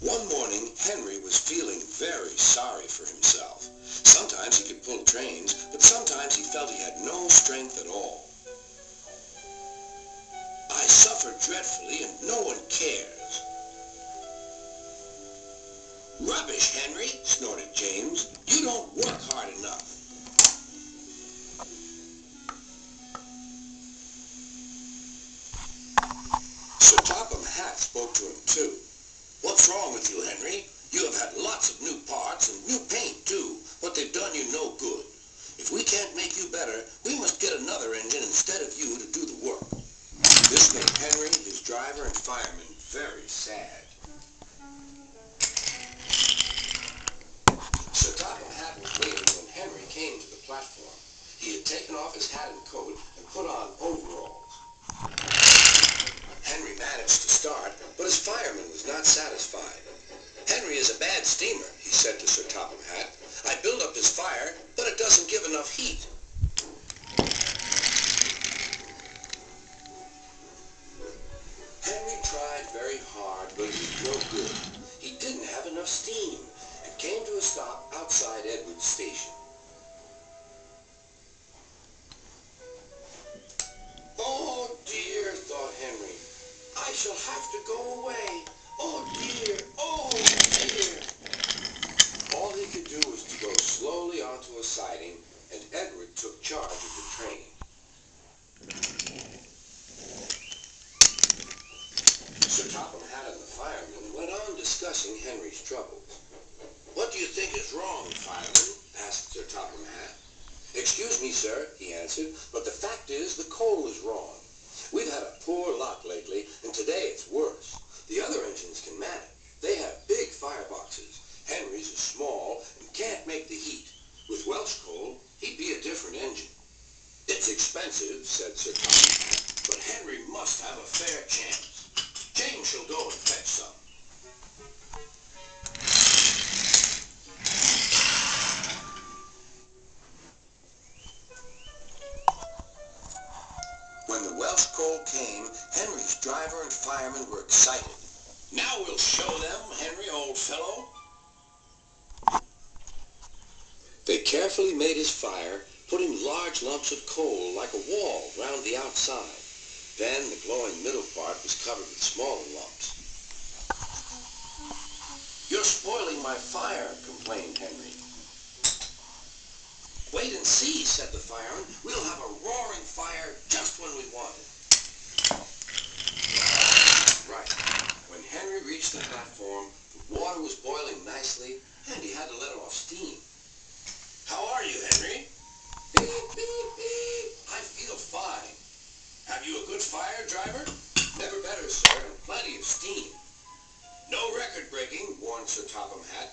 One morning, Henry was feeling very sorry for himself. Sometimes he could pull trains, but sometimes he felt he had no strength at all. I suffer dreadfully and no one cares. Rubbish, Henry, snorted James. You don't work hard enough. Sir Topham Hatt spoke to him too. What's wrong with you, Henry? You have had lots of new parts and new paint too, but they've done you no good. If we can't make you better, we must get another engine instead of you to do the work. This made Henry, his driver, and fireman very sad. Sir Topham Hatt was waiting when Henry came to the platform. He had taken off his hat and coat and put on overalls. Henry managed to start, but his fireman was not satisfied. Henry is a bad steamer, he said to Sir Topham Hatt. I build up his fire, but it doesn't give enough heat. Henry tried very hard, but it was no good. He didn't have enough steam and came to a stop outside Edward's station. Oh dear, thought Henry. I shall have to go away. Oh dear, oh dear. All he could do was to go slowly onto a siding, and Edward took charge of the train. Sir Topham Hatt and the fireman went on discussing Henry's troubles. What do you think is wrong, fireman? Asked Sir Topham Hatt. Excuse me, sir, he answered, but the fact is the coal is wrong. We've had a poor luck lately, and today it's worse. The other engines can manage. They have big fireboxes. Henry's is small and can't make the heat. With Welsh coal, he'd be a different engine. It's expensive, said Sir Topham Hatt, but Henry must have a fair chance. James shall go and fetch some. When the Welsh coal came, Henry's driver and fireman were excited. Now we'll show them, Henry, old fellow. They carefully made his fire, putting large lumps of coal like a wall round the outside. Then the glowing middle part was covered with smaller lumps. You're spoiling my fire, complained Henry. Wait and see, said the fireman. We'll have a roaring fire just when we want it. Right. When Henry reached the platform, the water was boiling nicely, and he had to let off steam. How are you, Henry? Beep, beep, beep. I feel fine. Have you a good fire, driver? Never better, sir, and plenty of steam. No record breaking, warned Sir Topham Hatt.